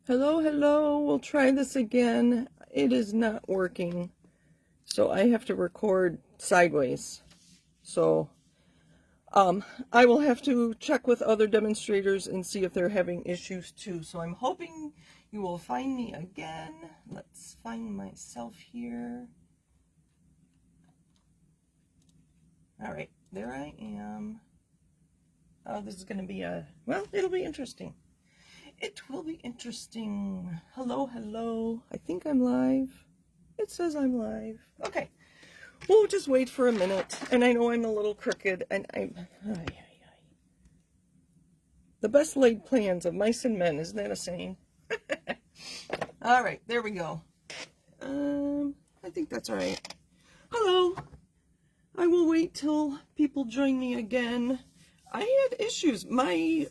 Hello, hello. We'll try this again. It is not working. So I have to record sideways. So I will have to check with other demonstrators and see if they're having issues too. So I'm hoping you will find me again. Let's find myself here. All right, there I am. Oh, this is going to be well, it'll be interesting. It will be interesting. Hello, hello. I think I'm live. It says I'm live. Okay. We'll just wait for a minute. And I know I'm a little crooked. And the best laid plans of mice and men. Isn't that a saying? All right. There we go. I think that's all right. Hello. I will wait till people join me again. I had issues. My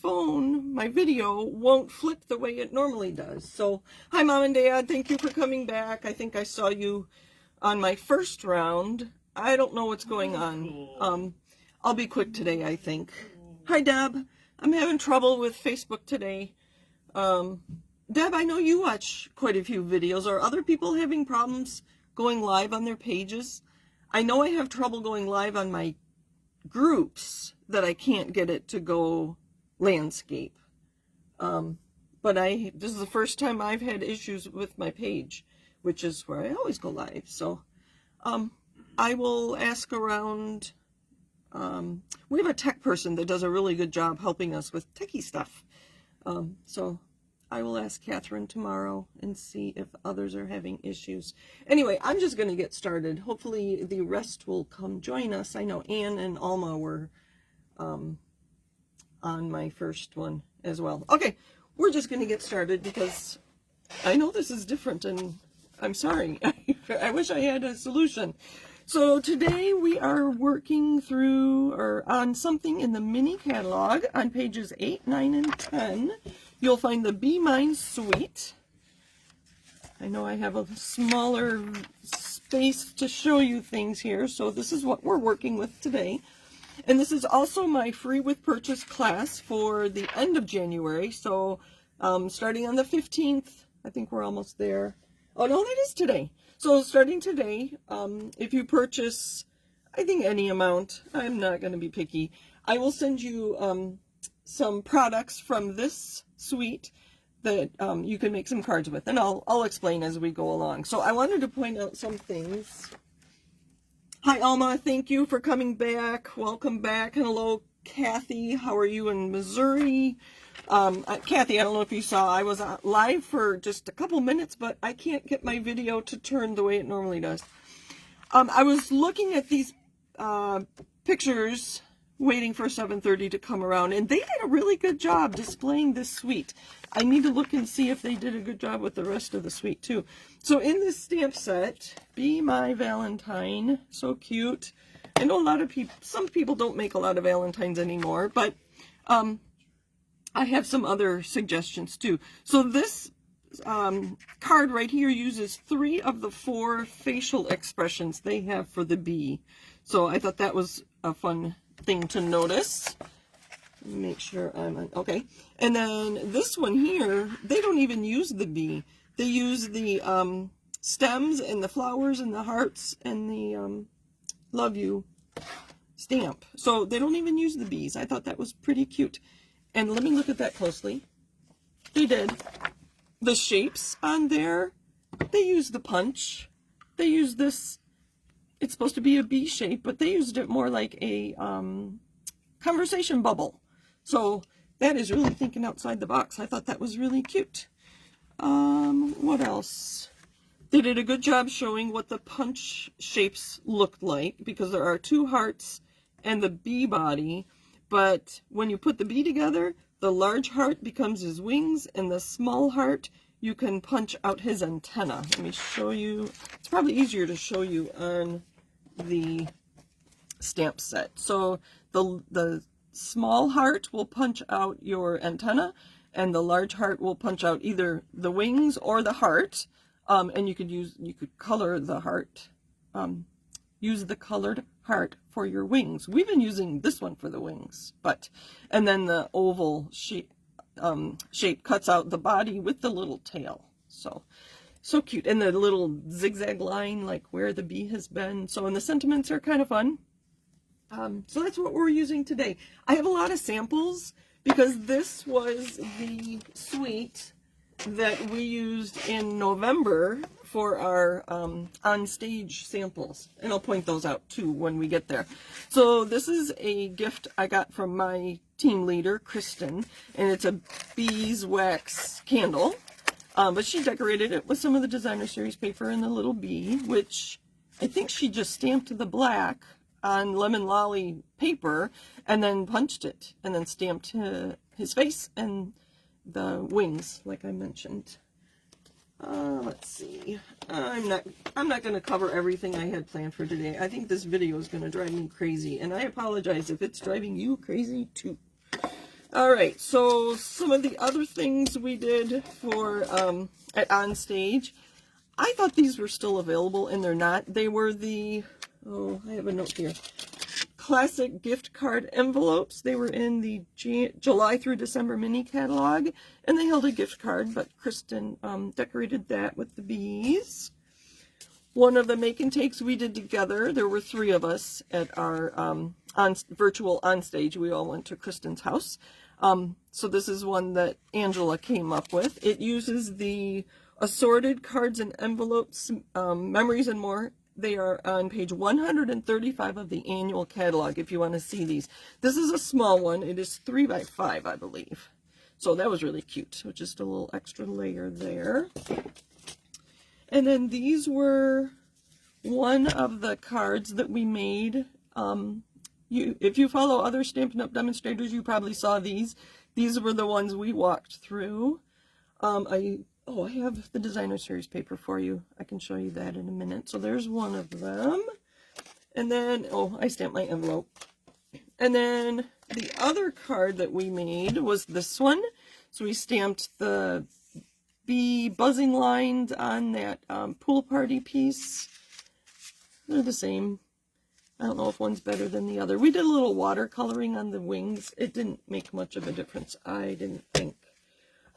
phone, my video won't flip the way it normally does. So, hi Mom and Dad, thank you for coming back. I think I saw you on my first round. I don't know what's going on. I'll be quick today, I think. Hi Deb, I'm having trouble with Facebook today. Deb, I know you watch quite a few videos. Are other people having problems going live on their pages? I know I have trouble going live on my groups, that I can't get it to go landscape. But this is the first time I've had issues with my page, which is where I always go live. So I will ask around. We have a tech person that does a really good job helping us with techie stuff. So I will ask Catherine tomorrow and see if others are having issues. Anyway, I'm just going to get started. Hopefully the rest will come join us. I know Anne and Alma were on my first one as well. Okay, we're just going to get started because I know this is different and I'm sorry. I wish I had a solution. So today we are working through or on something in the mini catalog on pages 8, 9, and 10. You'll find the Be Mine Suite. I know I have a smaller space to show you things here, so this is what we're working with today. And this is also my free with purchase class for the end of January. So starting on the 15th, I think we're almost there. Oh no, that is today. So starting today, if you purchase, I think any amount, I'm not going to be picky, I will send you some products from this suite that you can make some cards with. And I'll explain as we go along. So I wanted to point out some things. Hi, Alma. Thank you for coming back. Welcome back. And hello, Kathy. How are you in Missouri? Kathy, I don't know if you saw, I was live for just a couple minutes, but I can't get my video to turn the way it normally does. I was looking at these pictures, waiting for 7:30 to come around, and they did a really good job displaying this suite. I need to look and see if they did a good job with the rest of the suite too. So in this stamp set, Be My Valentine, so cute. I know a lot of people, some people don't make a lot of Valentines anymore, but I have some other suggestions too. So this card right here uses 3 of the 4 facial expressions they have for the bee. So I thought that was a fun thing to notice. Make sure I'm on, okay. And then this one here, they don't even use the bee. They use the stems and the flowers and the hearts and the love you stamp. So they don't even use the bees. I thought that was pretty cute. And let me look at that closely. They did. The shapes on there, they use the punch. They use this, it's supposed to be a bee shape, but they used it more like a conversation bubble. So that is really thinking outside the box. I thought that was really cute. What else? They did a good job showing what the punch shapes looked like, because there are 2 hearts and the bee body. But when you put the bee together, the large heart becomes his wings, and the small heart, you can punch out his antenna. Let me show you. It's probably easier to show you on the stamp set. So the small heart will punch out your antenna, and the large heart will punch out either the wings or the heart. And you could color the heart. Use the colored heart for your wings. We've been using this one for the wings, and then the oval shape cuts out the body with the little tail. So cute. And the little zigzag line, like where the bee has been. So, and the sentiments are kind of fun. So that's what we're using today. I have a lot of samples because this was the suite that we used in November for our on-stage samples. And I'll point those out too when we get there. So this is a gift I got from my team leader, Kristen, and it's a beeswax candle. But she decorated it with some of the designer series paper and the little bee, which I think she just stamped the black on lemon lolly paper and then punched it and then stamped his face and the wings, like I mentioned. Let's see. I'm not going to cover everything I had planned for today. I think this video is going to drive me crazy, and I apologize if it's driving you crazy too. All right, so some of the other things we did for at On Stage, I thought these were still available, and they're not. They were the, oh, I have a note here, classic gift card envelopes. They were in the July through December mini catalog, and they held a gift card, but Kristen decorated that with the bees. One of the make and takes we did together, there were 3 of us at our virtual On Stage. We all went to Kristen's house. So this is one that Angela came up with. It uses the assorted cards and envelopes, memories and more. They are on page 135 of the annual catalog if you want to see these. This is a small one. It is 3 by 5, I believe. So that was really cute. So just a little extra layer there. And then these were one of the cards that we made. If you follow other Stampin' Up! Demonstrators, you probably saw these. These were the ones we walked through. I have the designer series paper for you. I can show you that in a minute. So there's one of them. And then, I stamped my envelope. And then the other card that we made was this one. So we stamped the bee buzzing lines on that pool party piece. They're the same. I don't know if one's better than the other. We did a little watercoloring on the wings. It didn't make much of a difference, I didn't think.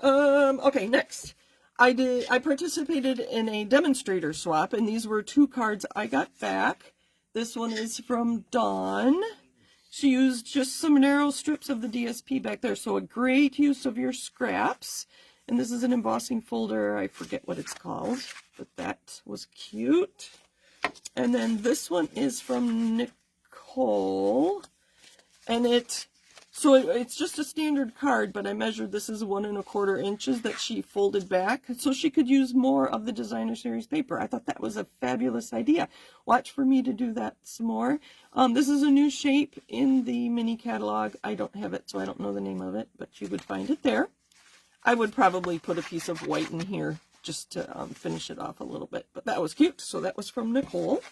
Okay, next. I participated in a demonstrator swap, and these were 2 cards I got back. This one is from Dawn. She used just some narrow strips of the DSP back there, so a great use of your scraps. And this is an embossing folder. I forget what it's called, but that was cute. And then this one is from Nicole, and it's just a standard card, but I measured this is 1 1/4 inches that she folded back, so she could use more of the designer series paper. I thought that was a fabulous idea. Watch for me to do that some more. This is a new shape in the mini catalog. I don't have it, so I don't know the name of it, but you would find it there. I would probably put a piece of white in here just to finish it off a little bit. But that was cute. So that was from Nicole.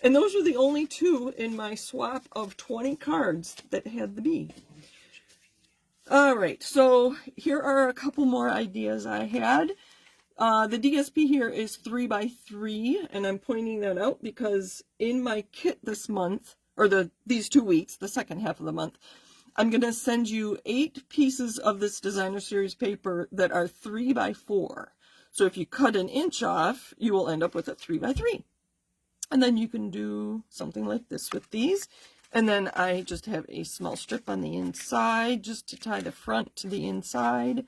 And those are the only 2 in my swap of 20 cards that had the bee. All right. So here are a couple more ideas I had. The DSP here is 3 by 3. And I'm pointing that out because in my kit this month, or these 2 weeks, the second half of the month, I'm going to send you 8 pieces of this designer series paper that are 3 by 4. So if you cut 1 inch off, you will end up with a 3 by 3. And then you can do something like this with these. And then I just have a small strip on the inside just to tie the front to the inside.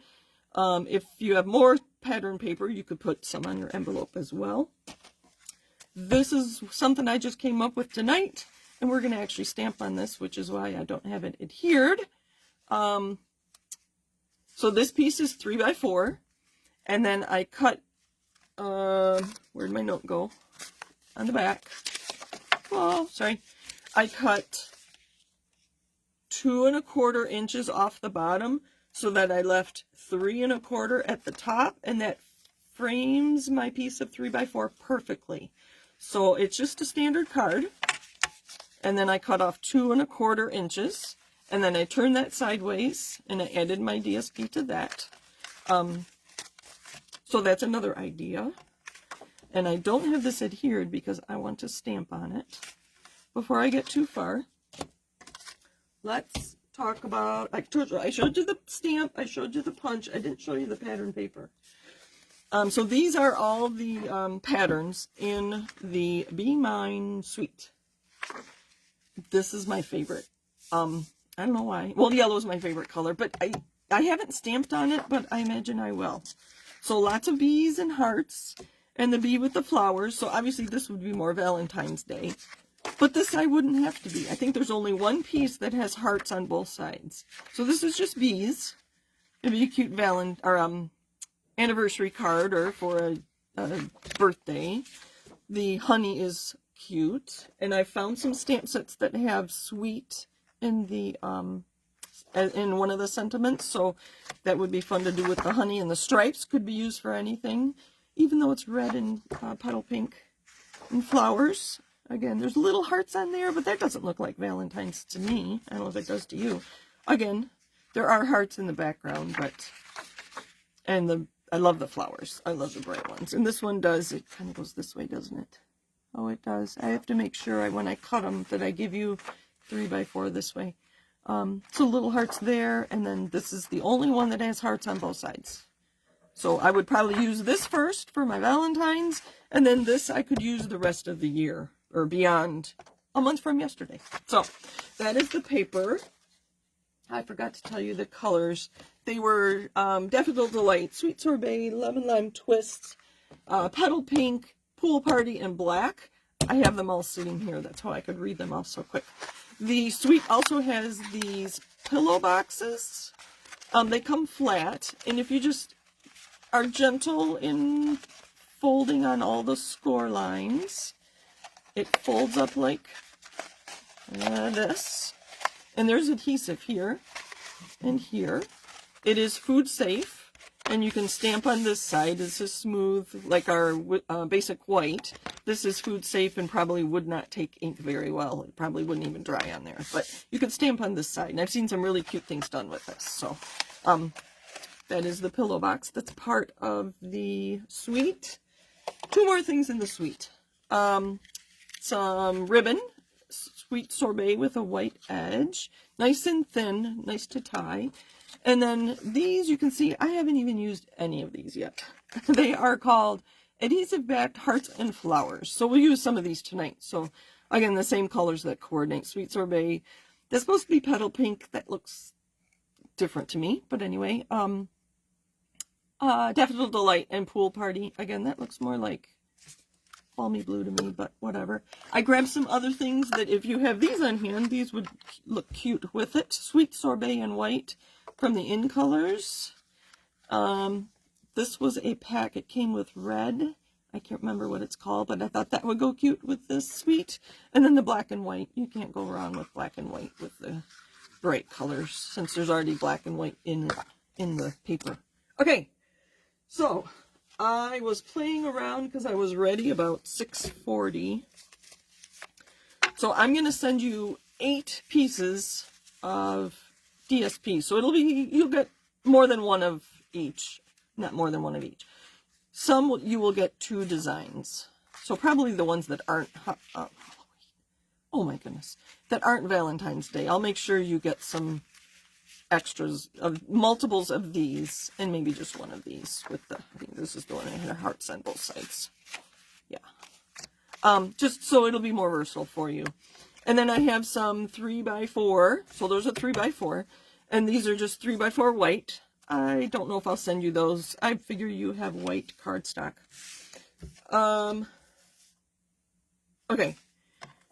If you have more pattern paper, you could put some on your envelope as well. This is something I just came up with tonight. And we're going to actually stamp on this, which is why I don't have it adhered. So this piece is 3 by 4. And then I cut, where'd my note go? On the back. Oh, sorry. I cut 2 1/4 inches off the bottom so that I left 3 1/4 at the top, and that frames my piece of 3 by 4 perfectly. So it's just a standard card. And then I cut off 2 1/4 inches, and then I turned that sideways, and I added my DSP to that. So that's another idea. And I don't have this adhered because I want to stamp on it. Before I get too far, let's talk about, I showed you the stamp, I showed you the punch, I didn't show you the pattern paper. So these are all the patterns in the Be Mine suite. This is my favorite. I don't know why. Well, yellow is my favorite color, but I haven't stamped on it, but I imagine I will. So lots of bees and hearts, and the bee with the flowers. So obviously this would be more Valentine's Day. But this side wouldn't have to be. I think there's only one piece that has hearts on both sides. So this is just bees. It'd be a cute anniversary card or for a birthday. The honey is cute. And I found some stamp sets that have sweet in the in one of the sentiments. So that would be fun to do with the honey, and the stripes could be used for anything, even though it's red and petal pink and flowers. Again, there's little hearts on there, but that doesn't look like Valentine's to me. I don't know if it does to you. Again, there are hearts in the background, but, and I love the flowers. I love the bright ones. And this one does, it kind of goes this way, doesn't it? Oh, it does. I have to make sure when I cut them that I give you 3x4 this way. So little hearts there, and then this is the only one that has hearts on both sides. So I would probably use this first for my Valentine's, and then this I could use the rest of the year, or beyond a month from yesterday. So that is the paper. I forgot to tell you the colors. They were Daffodil Delight, Sweet Sorbet, Lemon Lime Twist, Petal Pink, Pool Party, and Black. I have them all sitting here. That's how I could read them off so quick. The suite also has these pillow boxes. They come flat, and if you just are gentle in folding on all the score lines, it folds up like this. And there's adhesive here and here. It is food safe, and you can stamp on this side. This is smooth, like our basic white. This is food safe and probably would not take ink very well. It probably wouldn't even dry on there. But you could stamp on this side, and I've seen some really cute things done with this. So that is the pillow box. That's part of the suite. Two more things in the suite. Some ribbon, Sweet Sorbet with a white edge. Nice and thin, nice to tie. And then these, you can see, I haven't even used any of these yet. They are called Adhesive Backed Hearts and Flowers. So we'll use some of these tonight. So again, the same colors that coordinate. Sweet Sorbet. That's supposed to be petal pink. That looks different to me. But anyway, Daffodil Delight and Pool Party. Again, that looks more like balmy blue to me, but whatever. I grabbed some other things that if you have these on hand, these would look cute with it. Sweet Sorbet and White from the In Colors. This was a pack. It came with red. I can't remember what it's called, but I thought that would go cute with this suite. And then the black and white. You can't go wrong with black and white with the bright colors, since there's already black and white in the paper. Okay, so I was playing around because I was ready about 6:40. So I'm going to send you 8 pieces of DSP. So you'll get more than one of each. Not more than one of each. Some you will get 2 designs. So probably the ones that aren't, oh my goodness, that aren't Valentine's Day. I'll make sure you get some extras of multiples of these, and maybe just one of these with I think this is the one that had hearts on both sides. Yeah. Just so it'll be more versatile for you. And then I have some 3x4. So those are 3x4. And these are just 3x4 white. I don't know if I'll send you those. I figure you have white cardstock. Okay.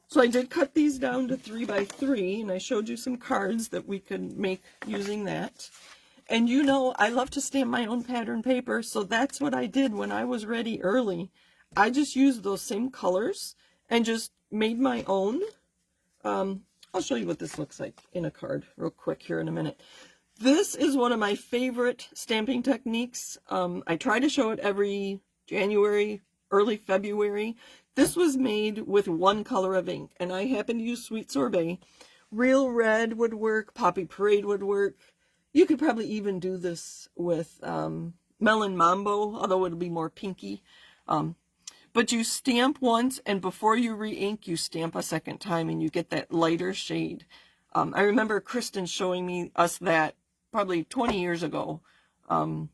So I did cut these down to 3x3, and I showed you some cards that we could make using that. And you know, I love to stamp my own pattern paper, so that's what I did when I was ready early. I just used those same colors and just made my own. I'll show you what this looks like in a card real quick here in a minute. This is one of my favorite stamping techniques. I try to show it every January, early February. This was made with one color of ink, and I happen to use Sweet Sorbet. Real Red would work, Poppy Parade would work. You could probably even do this with Melon Mambo, although it'll be more pinky. But you stamp once, and before you re-ink, you stamp a second time, and you get that lighter shade. I remember Kristen showing us that probably 20 years ago. And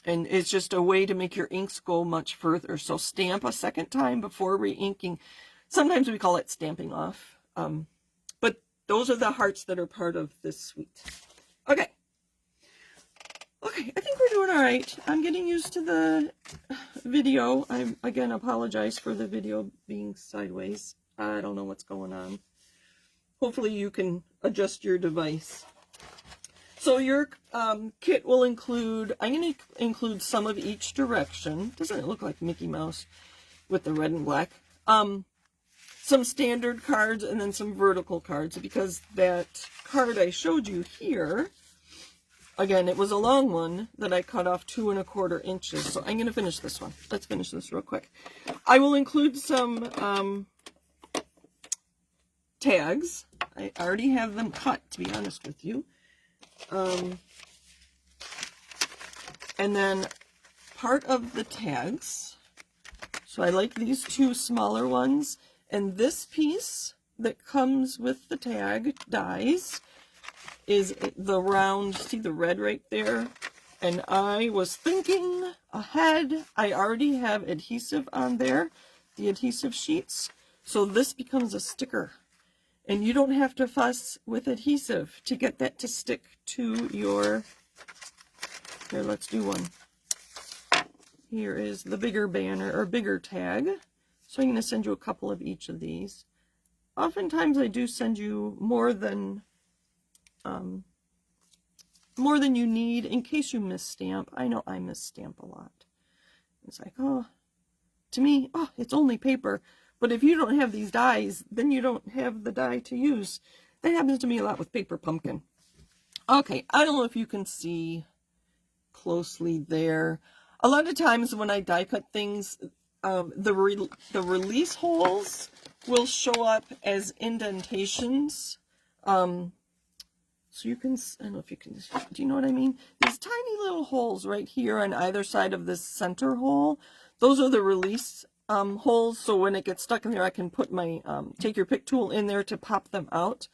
it's just a way to make your inks go much further. So stamp a second time before re-inking. Sometimes we call it stamping off. But those are the hearts that are part of this suite. Okay. Okay, I think we're doing all right. I'm getting used to the video. I, again, apologize for the video being sideways. I don't know what's going on. Hopefully you can adjust your device. So your kit will include, I'm going to include some of each direction. Doesn't it look like Mickey Mouse with the red and black? Some standard cards and then some vertical cards, because that card I showed you here, again, it was a long one that I cut off 2 1/4 inches. So I'm going to finish this one. Let's finish this real quick. I will include some tags. I already have them cut, to be honest with you. And then part of the tags. So I like these 2 smaller ones. And this piece that comes with the tag dies is the round, see the red right there? And I was thinking ahead. I already have adhesive on there, the adhesive sheets. So this becomes a sticker. And you don't have to fuss with adhesive to get that to stick to your, here, let's do one. Here is the bigger banner, or bigger tag. So I'm going to send you a couple of each of these. Oftentimes I do send you more than you need in case you misstamp. I know I misstamp a lot. It's like, oh, to me, oh, it's only paper. But if you don't have these dies, then you don't have the die to use. That happens to me a lot with paper pumpkin. Okay, I don't know if you can see closely there. A lot of times when I die cut things, the release holes will show up as indentations. So you can, I don't know if you can, do you know what I mean? These tiny little holes right here on either side of this center hole, those are the release holes. So when it gets stuck in there, I can put my take your pick tool in there to pop them out.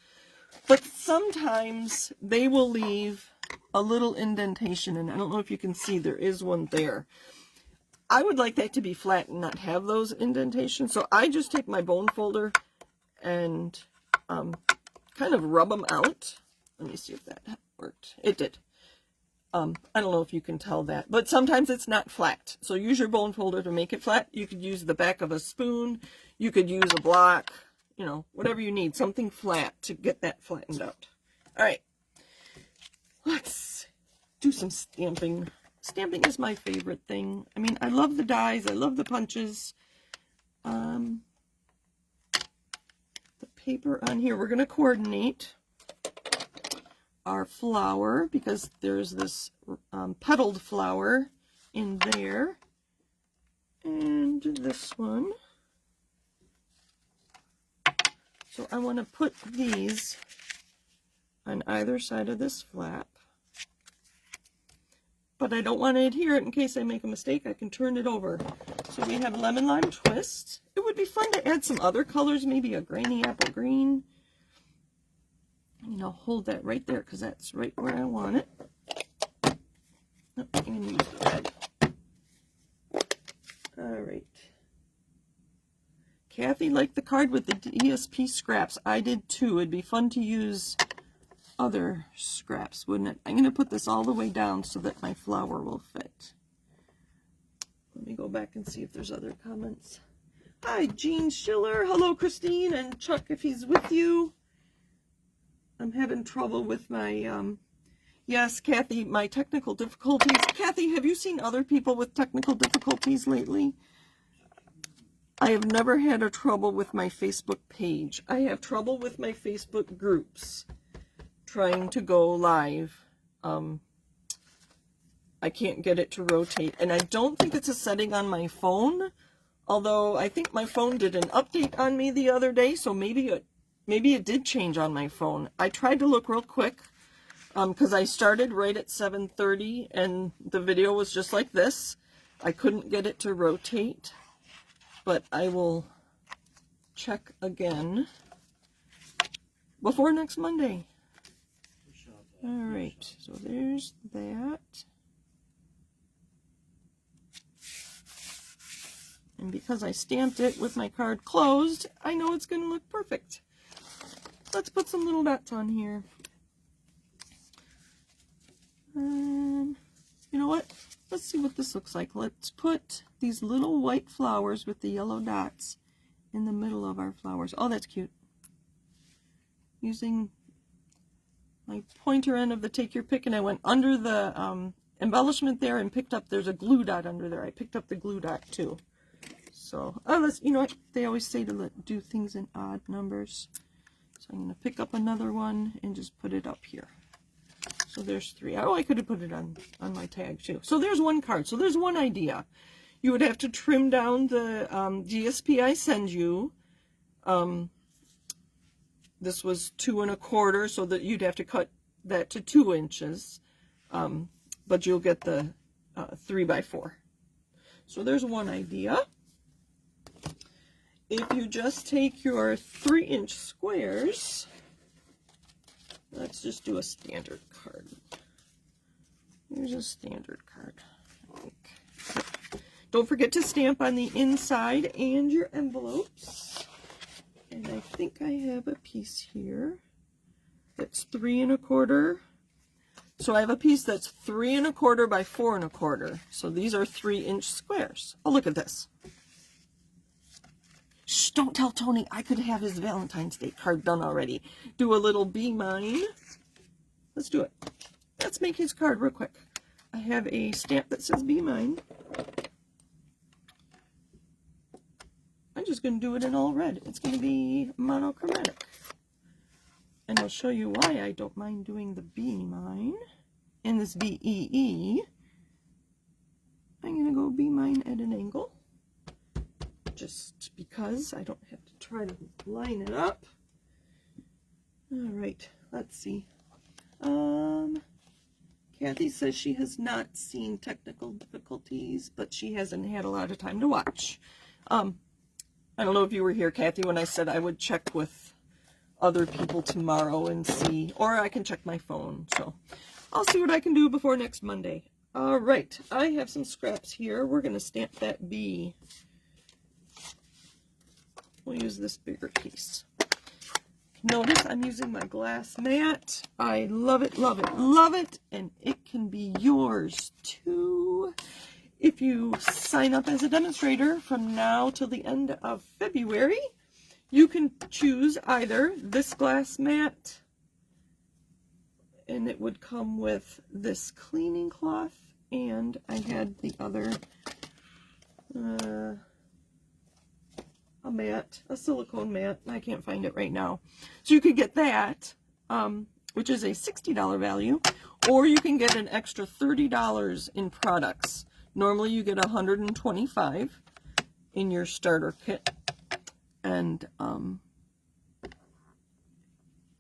But sometimes they will leave a little indentation, and I don't know if you can see, there is one there. I would like that to be flat and not have those indentations. So I just take my bone folder and kind of rub them out. Let me see if that worked. It did. I don't know if you can tell that, but sometimes it's not flat. So use your bone folder to make it flat. You could use the back of a spoon. You could use a block, you know, whatever you need, something flat to get that flattened out. All right, let's do some stamping. Stamping is my favorite thing. I mean, I love the dies. I love the punches. The paper on here, we're going to coordinate our flower because there's this petaled flower in there. And this one. So I want to put these on either side of this flap. But I don't want to adhere it in case I make a mistake. I can turn it over. So we have lemon lime twist. It would be fun to add some other colors, maybe a grainy apple green. And I'll hold that right there because that's right where I want it. Oh, I'm going to use the red. All right. Kathy liked the card with the ESP scraps. I did too. It'd be fun to use other scraps, wouldn't it? I'm going to put this all the way down so that my flower will fit. Let me go back and see if there's other comments. Hi, Jean Schiller. Hello, Christine and Chuck, if he's with you. I'm having trouble with my, yes, Kathy, my technical difficulties. Kathy, have you seen other people with technical difficulties lately? I have never had a trouble with my Facebook page. I have trouble with my Facebook groups trying to go live. I can't get it to rotate, and I don't think it's a setting on my phone, although I think my phone did an update on me the other day, so maybe it did change on my phone. I tried to look real quick because I started right at 7:30 and the video was just like this. I couldn't get it to rotate, but I will check again. before next Monday. All right, so there's that. And because I stamped it with my card closed, I know it's going to look perfect. Let's put some little dots on here. You know what? Let's see what this looks like. Let's put these little white flowers with the yellow dots in the middle of our flowers. Oh, that's cute. Using my pointer end of the take your pick, and I went under the embellishment there and picked up, there's a glue dot under there. I picked up the glue dot too. So, you know what? They always say to do things in odd numbers. So I'm going to pick up another one and just put it up here. So there's 3. Oh, I could have put it on my tag too. So there's one card. So there's one idea. You would have to trim down the GSP I send you. This was 2 1/4, so that you'd have to cut that to 2 inches. But you'll get the 3 by 4. So there's one idea. If you just take your 3-inch squares, let's just do a standard card. Here's a standard card. Don't forget to stamp on the inside and your envelopes. And I think I have a piece here that's 3 1/4. So I have a piece that's 3 1/4 by 4 1/4. So these are 3-inch squares. Oh, look at this. Shh, don't tell Tony. I could have his Valentine's Day card done already. Do a little Be Mine. Let's do it. Let's make his card real quick. I have a stamp that says Be Mine. I'm just going to do it in all red. It's going to be monochromatic. And I'll show you why I don't mind doing the Be Mine. And this BEE. I'm going to go Be Mine at an angle. Just because I don't have to try to line it up. All right, let's see. Kathy says she has not seen technical difficulties, but she hasn't had a lot of time to watch. I don't know if you were here, Kathy, when I said I would check with other people tomorrow and see, or I can check my phone. So I'll see what I can do before next Monday. All right, I have some scraps here. We're going to stamp that B. We'll use this bigger piece. Notice I'm using my glass mat. I love it, love it, love it. And it can be yours too. If you sign up as a demonstrator from now till the end of February, you can choose either this glass mat, and it would come with this cleaning cloth, and I had the other a mat, a silicone mat. I can't find it right now. So you could get that, which is a $60 value, or you can get an extra $30 in products. Normally you get $125 in your starter kit, and so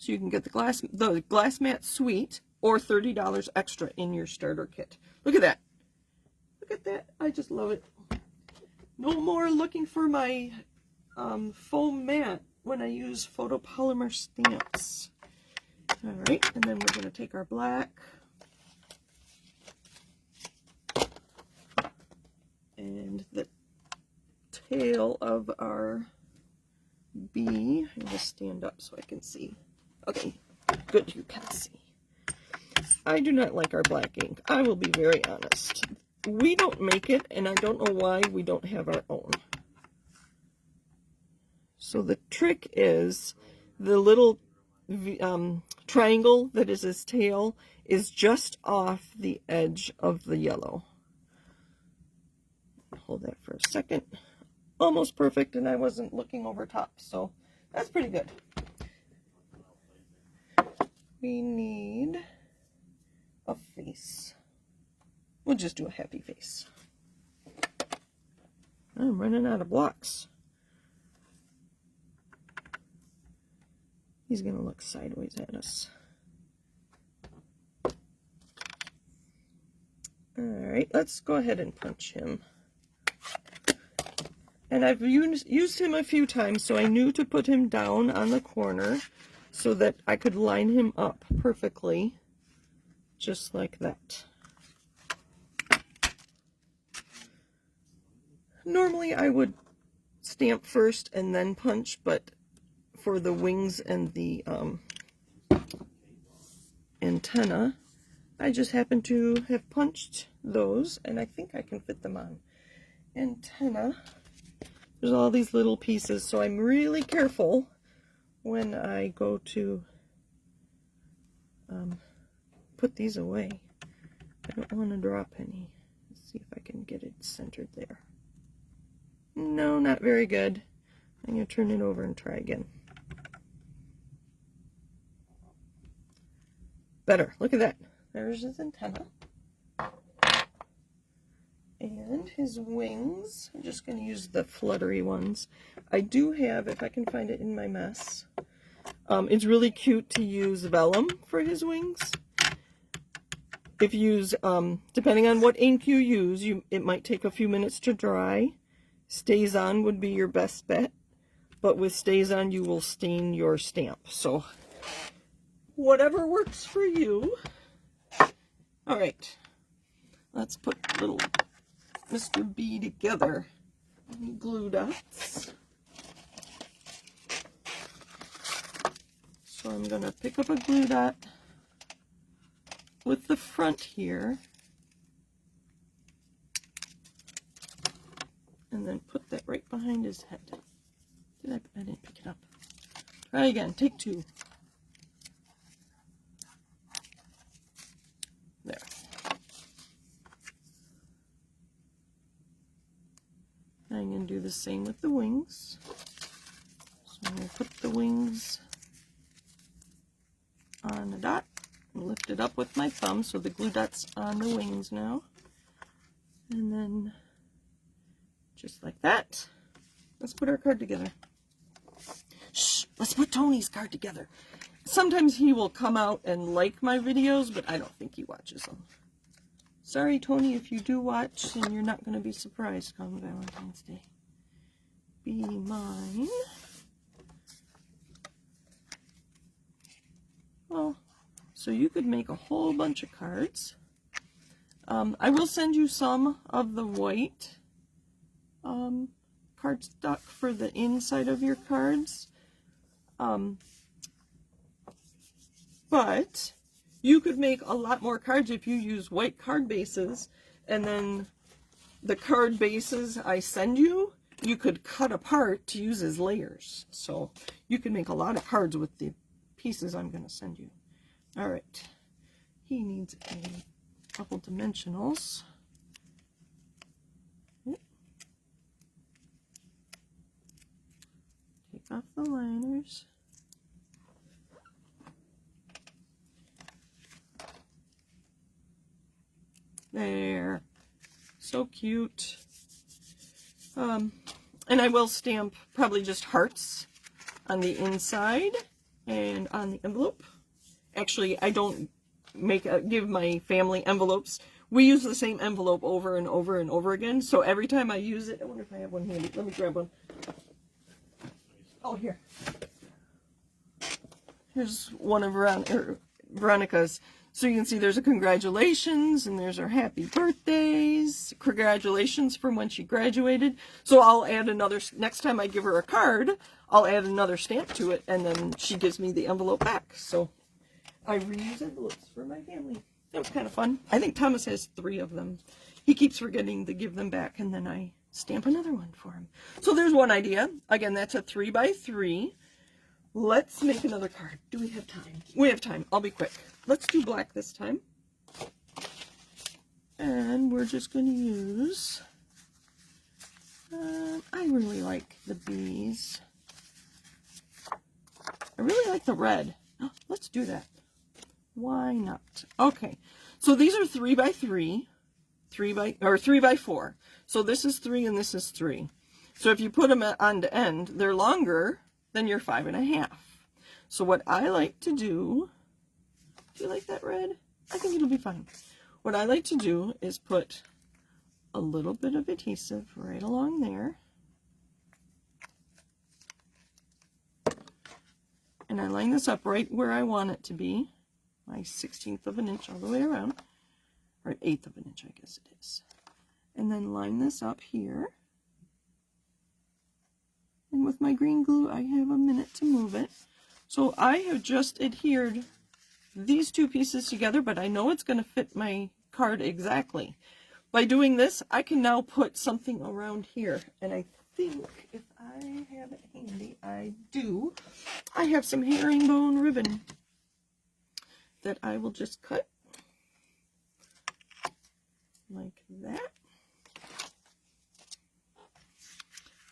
you can get the glass mat suite, or $30 extra in your starter kit. Look at that. Look at that. I just love it. No more looking for my foam mat when I use photopolymer stamps. All right, and then we're going to take our black and the tail of our B. I'm going to stand up so I can see. Okay, good, you can see. I do not like our black ink. I will be very honest. We don't make it, and I don't know why we don't have our own. So the trick is the little triangle that is his tail is just off the edge of the yellow. Hold that for a second. Almost perfect, and I wasn't looking over top, so that's pretty good. We need a face. We'll just do a happy face. I'm running out of blocks. He's going to look sideways at us. All right, let's go ahead and punch him. And I've used him a few times, so I knew to put him down on the corner so that I could line him up perfectly, just like that. Normally I would stamp first and then punch, but for the wings and the antenna, I just happen to have punched those, and I think I can fit them on. Antenna, there's all these little pieces, so I'm really careful when I go to put these away. I don't want to drop any. Let's see if I can get it centered there. No, not very good. I'm going to turn it over and try again. Better. Look at that. There's his antenna. And his wings. I'm just going to use the fluttery ones. I do have, if I can find it in my mess, it's really cute to use vellum for his wings. If you use, depending on what ink you use, it might take a few minutes to dry. Stays on would be your best bet, but with stays on you will stain your stamp. So whatever works for you. All right, let's put little Mr. B together. Glue dots. So I'm going to pick up a glue dot with the front here, and then put that right behind his head. I didn't pick it up. Try again. Take two. There. I'm going to do the same with the wings. So I'm going to put the wings on a dot and lift it up with my thumb, so the glue dot's on the wings now. And then just like that. Let's put our card together. Shh, let's put Tony's card together. Sometimes he will come out and like my videos, but I don't think he watches them. Sorry, Tony, if you do watch, and you're not going to be surprised come Valentine's Day. Be mine. Well, so you could make a whole bunch of cards. I will send you some of the white cardstock for the inside of your cards. But you could make a lot more cards if you use white card bases, and then the card bases I send you, you could cut apart to use as layers. So you can make a lot of cards with the pieces I'm going to send you. All right. He needs a couple dimensionals. Take off the liners. There. So cute. And I will stamp probably just hearts on the inside and on the envelope. Actually, I don't give my family envelopes. We use the same envelope over and over and over again. So every time I use it, I wonder if I have one handy. Let me grab one. Oh, here. Here's one of Veronica's. So you can see there's a congratulations, and there's her happy birthdays, congratulations from when she graduated. So I'll add another, next time I give her a card, I'll add another stamp to it, and then she gives me the envelope back. So I reuse envelopes for my family. That was kind of fun. I think Thomas has 3 of them. He keeps forgetting to give them back, and then I stamp another one for him. So there's one idea. Again, that's a 3x3. Let's make another card. Do we have time? We have time. I'll be quick. Let's do black this time. And we're just going to use, I really like the bees. I really like the red. Oh, let's do that. Why not? Okay. So these are 3x3, 3x4. So this is 3 and this is 3. So if you put them on to end, they're longer than your 5.5. So what I like to do you like that red? I think it'll be fine. What I like to do is put a little bit of adhesive right along there. And And I line this up right where I want it to be, my 1/16 of an inch all the way around, or 1/8 of an inch, I guess it is. And then line this up here. And with my green glue, I have a minute to move it. So I have just adhered these two pieces together, but I know it's going to fit my card exactly. By doing this, I can now put something around here. And I think if I have it handy, I do. I have some herringbone ribbon that I will just cut like that.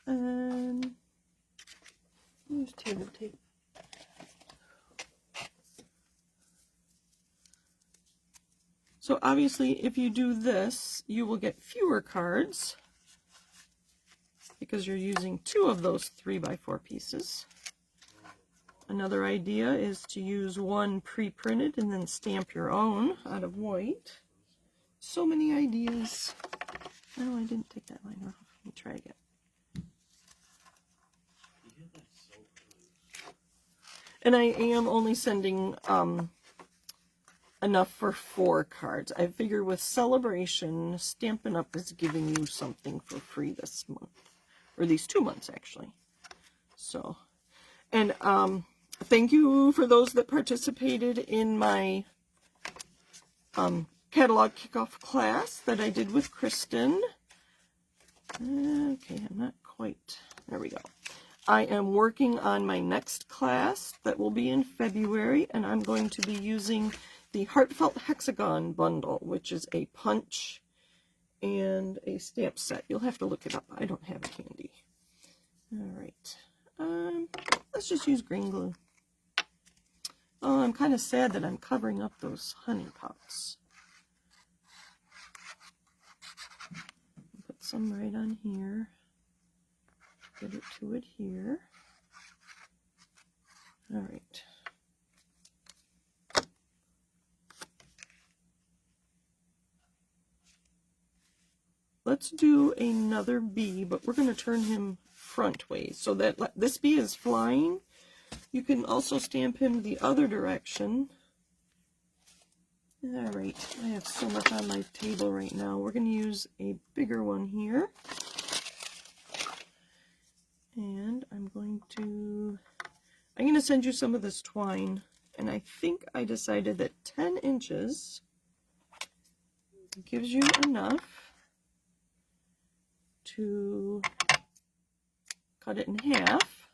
And use table tape. So obviously, if you do this, you will get fewer cards because you're using 2 of those 3x4 pieces. Another idea is to use one pre-printed and then stamp your own out of white. So many ideas. Oh, I didn't take that line off. Let me try again. And I am only sending enough for 4 cards. I figure with Celebration, Stampin' Up! Is giving you something for free this month. Or these 2 months, actually. So, and thank you for those that participated in my catalog kickoff class that I did with Kristen. Okay, I'm not quite, there we go. I am working on my next class that will be in February, and I'm going to be using the Heartfelt Hexagon bundle, which is a punch and a stamp set. You'll have to look it up. I don't have it handy. All right. Let's just use green glue. Oh, I'm kind of sad that I'm covering up those honey pots. Put some right on here. Get it to adhere. All right. Let's do another bee, but we're going to turn him front ways so that this bee is flying. You can also stamp him the other direction. All right, I have so much on my table right now. We're going to use a bigger one here. And I'm going to send you some of this twine. And I think I decided that 10 inches gives you enough to cut it in half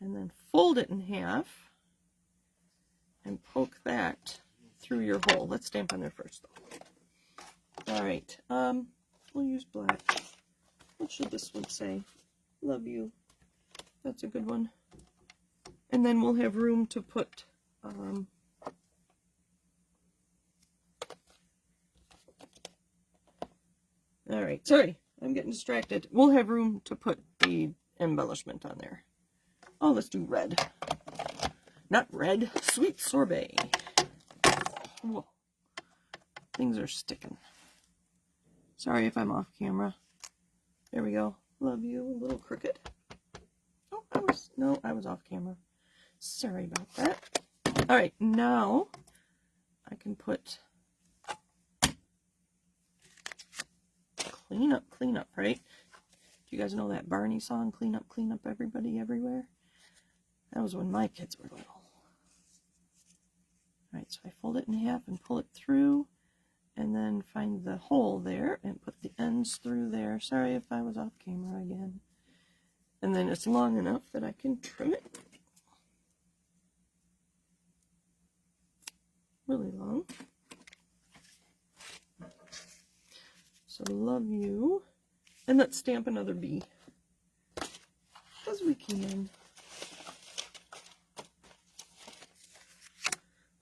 and then fold it in half and poke that through your hole. Let's stamp on there first though. All right, we'll use black. What should this one say? Love you. That's a good one. And then we'll have room to put all right, sorry, I'm getting distracted. We'll have room to put the embellishment on there. Oh, let's do red. Not red, Sweet Sorbet. Whoa. Things are sticking. Sorry if I'm off camera. There we go. Love you. A little crooked. Oh, I was off camera. Sorry about that. All right, now I can put clean up, right? Do you guys know that Barney song, clean up, everybody, everywhere? That was when my kids were little. All right, so I fold it in half and pull it through, and then find the hole there and put the ends through there. Sorry if I was off camera again. And then it's long enough that I can trim it. Really long. So love you. And let's stamp another bee. As we can.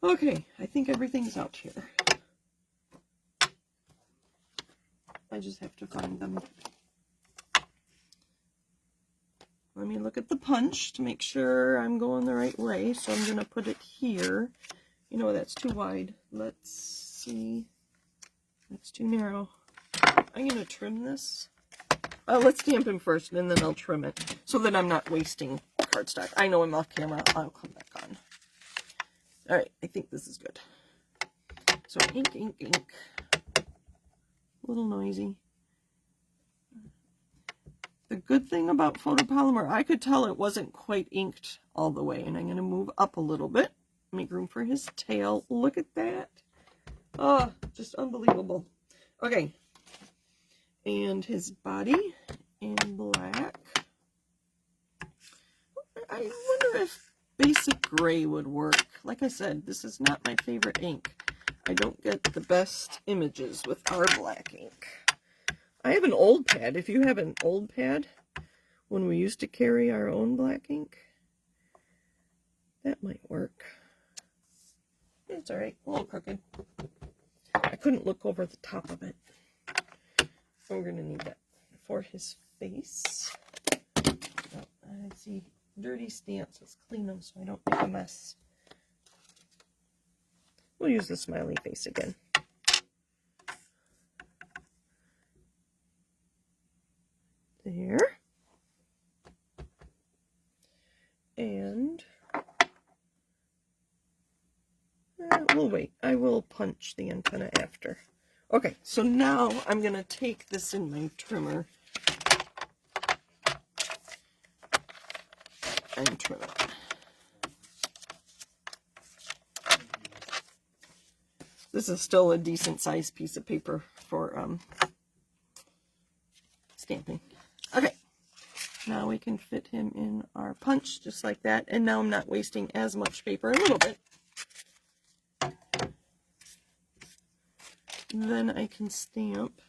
Okay, I think everything's out here. I just have to find them. Let me look at the punch to make sure I'm going the right way. So I'm going to put it here. You know, that's too wide. Let's see. That's too narrow. I'm going to trim this. Let's stamp him first, and then I'll trim it so that I'm not wasting cardstock. I know I'm off camera. I'll come back on. All right, I think this is good. So ink, ink, ink. A little noisy. The good thing about photopolymer, I could tell it wasn't quite inked all the way. And I'm going to move up a little bit. Make room for his tail. Look at that. Oh, just unbelievable. Okay. And his body in black. I wonder if basic gray would work. Like I said, this is not my favorite ink. I don't get the best images with our black ink. I have an old pad. If you have an old pad, when we used to carry our own black ink, that might work. It's all right, a little crooked. I couldn't look over the top of it. So we're gonna need that for his face. Oh, I see dirty stamps. Let's clean them so I don't make a mess. We'll use the smiley face again. There. And we'll wait. I will punch the antenna after. Okay, so now I'm going to take this in my trimmer and trim it. This is still a decent sized piece of paper for stamping. Okay, now we can fit him in our punch just like that. And now I'm not wasting as much paper, a little bit. Then I can stamp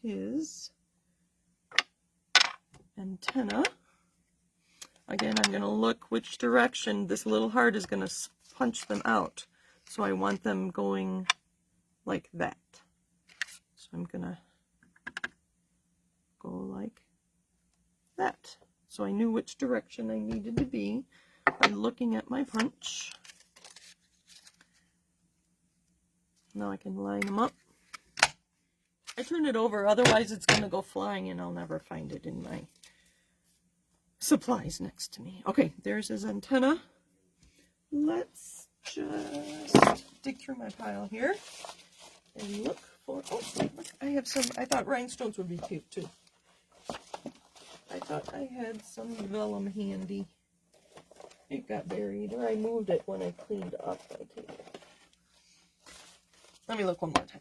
his antenna. Again, I'm going to look which direction this little heart is going to punch them out. So I want them going like that. So I'm going to go like that. So I knew which direction I needed to be by looking at my punch. Now I can line them up. I turn it over, otherwise it's going to go flying and I'll never find it in my supplies next to me. Okay, there's his antenna. Let's just dig through my pile here and look for, oh, look, I have some, I thought rhinestones would be cute too. I thought I had some vellum handy. It got buried, or I moved it when I cleaned up my table. Let me look one more time.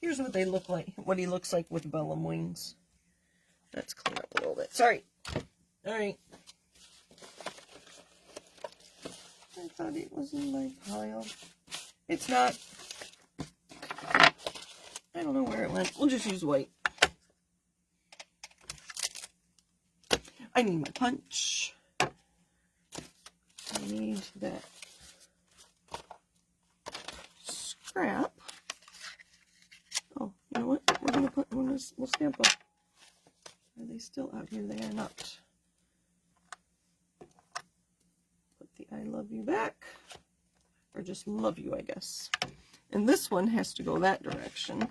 Here's what they look like, what he looks like with vellum wings. Let's clean up a little bit. Sorry. All right. I thought it was in my pile. It's not. I don't know where it went. We'll just use white. I need my punch. I need that scrap. Oh, you know what? We'll stamp them. Are they still out here? They are not. Put the I love you back. Or just love you, I guess. And this one has to go that direction.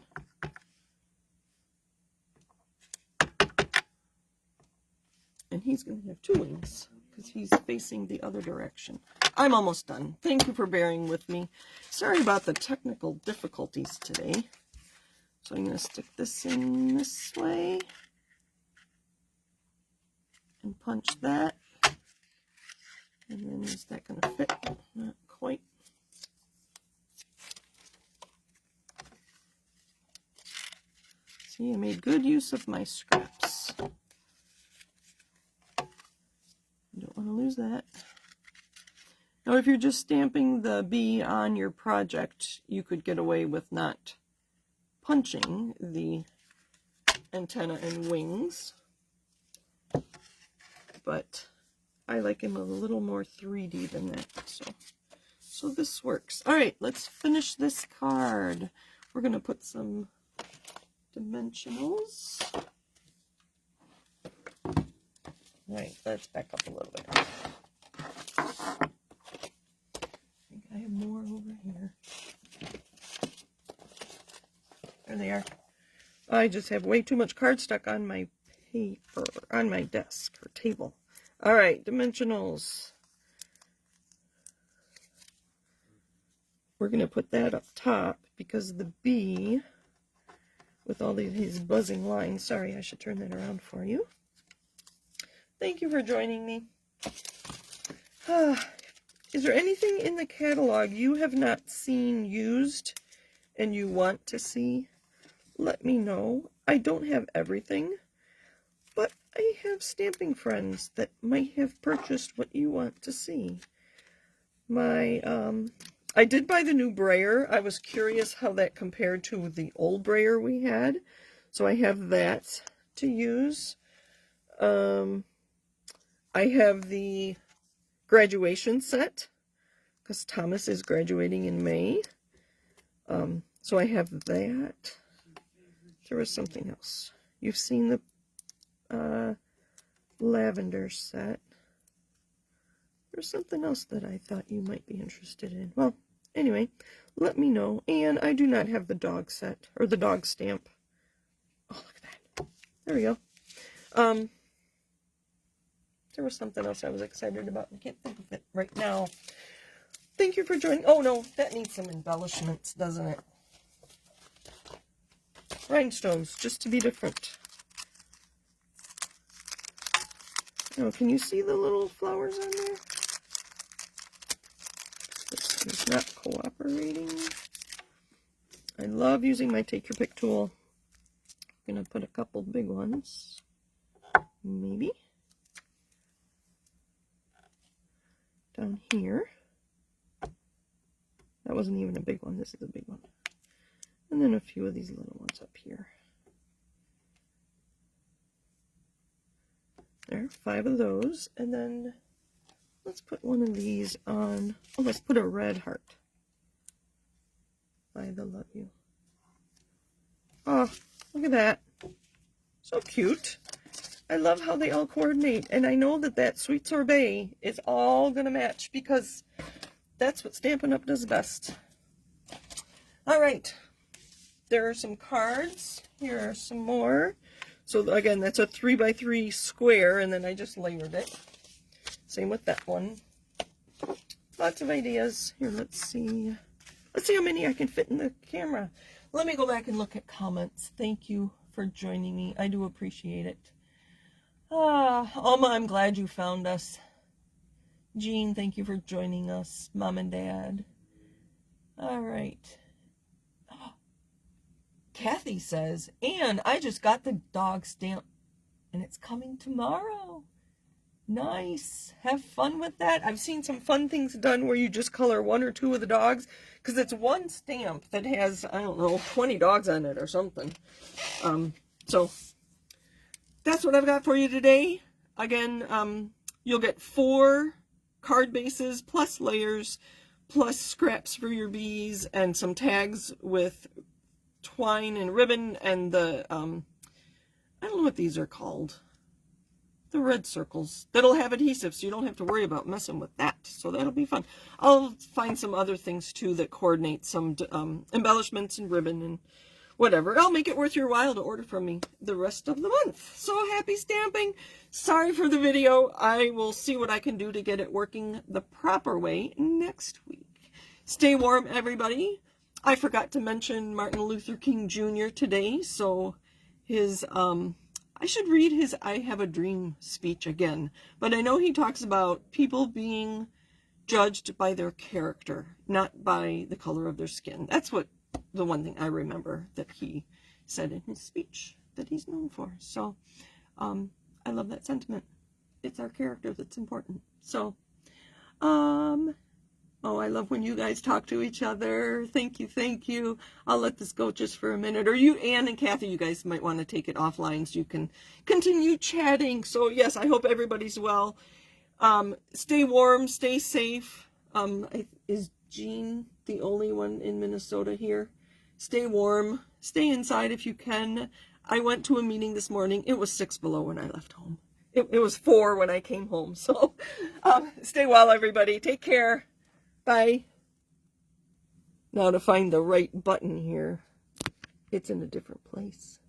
And he's going to have two wings because he's facing the other direction. I'm almost done. Thank you for bearing with me. Sorry about the technical difficulties today. So I'm going to stick this in this way and punch that. And then is that going to fit? Not quite. See, I made good use of my scraps. I don't want to lose that. Now, if you're just stamping the bee on your project, you could get away with not punching the antenna and wings. But I like him a little more 3D than that. So this works. All right, let's finish this card. We're going to put some dimensionals. All right, let's back up a little bit. I think I have more over here. There they are. I just have way too much cardstock on my on my desk or table. All right, dimensionals. We're going to put that up top because the B, with all these buzzing lines, sorry, I should turn that around for you. Thank you for joining me. Is there anything in the catalog you have not seen used and you want to see? Let me know. I don't have everything, but I have stamping friends that might have purchased what you want to see. I did buy the new brayer. I was curious how that compared to the old brayer we had, so I have that to use. I have the graduation set because Thomas is graduating in May. So I have that. There was something else. You've seen the lavender set. There's something else that I thought you might be interested in. Well, anyway, let me know. And I do not have the dog set, or the dog stamp. Oh, look at that. There we go. There was something else I was excited about. I can't think of it right now. Thank you for joining. Oh, no, that needs some embellishments, doesn't it? Rhinestones, just to be different. Oh, can you see the little flowers on there? This is not cooperating. I love using my Take Your Pick tool. I'm going to put a couple big ones. Maybe. Down here. That wasn't even a big one. This is a big one. And then a few of these little ones up here. There, 5 of those. And then let's put one of these on. Oh, let's put a red heart. By the Love You. Oh, look at that. So cute. I love how they all coordinate. And I know that that Sweet Sorbet is all going to match because that's what Stampin' Up! Does best. All right. There are some cards. Here are some more. So again, that's a 3x3 square, and then I just layered it. Same with that one. Lots of ideas. Here, let's see. Let's see how many I can fit in the camera. Let me go back and look at comments. Thank you for joining me. I do appreciate it. Alma, I'm glad you found us. Jean, thank you for joining us. Mom and Dad. All right. Kathy says, and I just got the dog stamp and it's coming tomorrow. Nice. Have fun with that. I've seen some fun things done where you just color 1 or 2 of the dogs because it's one stamp that has, I don't know, 20 dogs on it or something. So that's what I've got for you today. Again, you'll get 4 card bases plus layers plus scraps for your bees and some tags with twine and ribbon and the I don't know what these are called, the red circles that'll have adhesive, so you don't have to worry about messing with that. So that'll be fun. I'll find some other things too that coordinate some embellishments and ribbon and whatever. I'll make it worth your while to order from me the rest of the month. So happy stamping. Sorry for the video. I will see what I can do to get it working the proper way next week. Stay warm, everybody. I forgot to mention Martin Luther King Jr. today, so his, I should read his I Have a Dream speech again, but I know he talks about people being judged by their character, not by the color of their skin. That's what the one thing I remember that he said in his speech that he's known for. So, I love that sentiment. It's our character that's important. So, oh, I love when you guys talk to each other. Thank you, thank you. I'll let this go just for a minute. Or you, Ann and Kathy, you guys might want to take it offline so you can continue chatting. So, yes, I hope everybody's well. Stay warm, stay safe. Is Jean the only one in Minnesota here? Stay warm. Stay inside if you can. I went to a meeting this morning. It was 6 below when I left home. It was 4 when I came home. So, stay well, everybody. Take care. Bye. Now to find the right button here, it's in a different place.